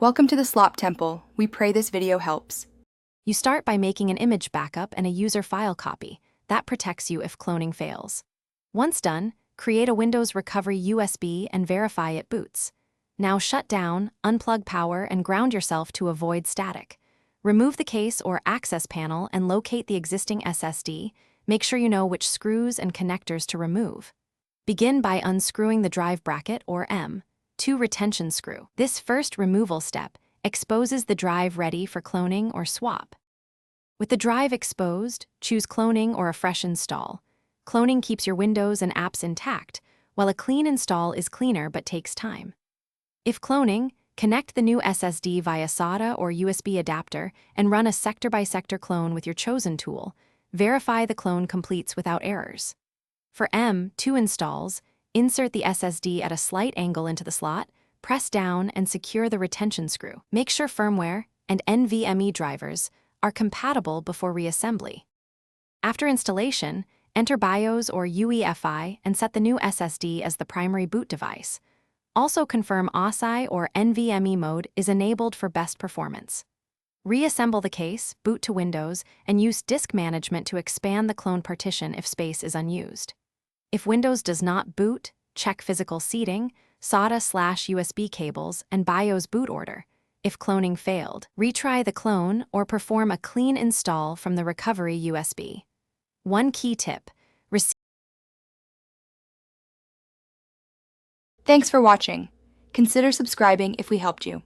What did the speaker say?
Welcome to the Slop Temple. We pray this video helps. You start by making an image backup and a user file copy. That protects you if cloning fails. Once done, create a Windows Recovery USB and verify it boots. Now shut down, unplug power, and ground yourself to avoid static. Remove the case or access panel and locate the existing SSD. Make sure you know which screws and connectors to remove. Begin by unscrewing the drive bracket or M2 retention screw. This first removal step exposes the drive ready for cloning or swap. With the drive exposed, choose cloning or a fresh install. Cloning keeps your Windows and apps intact, while a clean install is cleaner but takes time. If cloning, connect the new SSD via SATA or USB adapter and run a sector-by-sector clone with your chosen tool. Verify the clone completes without errors. For M2 installs, insert the SSD at a slight angle into the slot, press down and secure the retention screw. Make sure firmware and NVMe drivers are compatible before reassembly. After installation, enter BIOS or UEFI and set the new SSD as the primary boot device. Also confirm OSI or NVMe mode is enabled for best performance. Reassemble the case, boot to Windows, and use disk management to expand the clone partition if space is unused. If Windows does not boot, check physical seating, SATA/USB cables, and BIOS boot order. If cloning failed, retry the clone or perform a clean install from the recovery USB. One key tip: Thanks for watching. Consider subscribing if we helped you.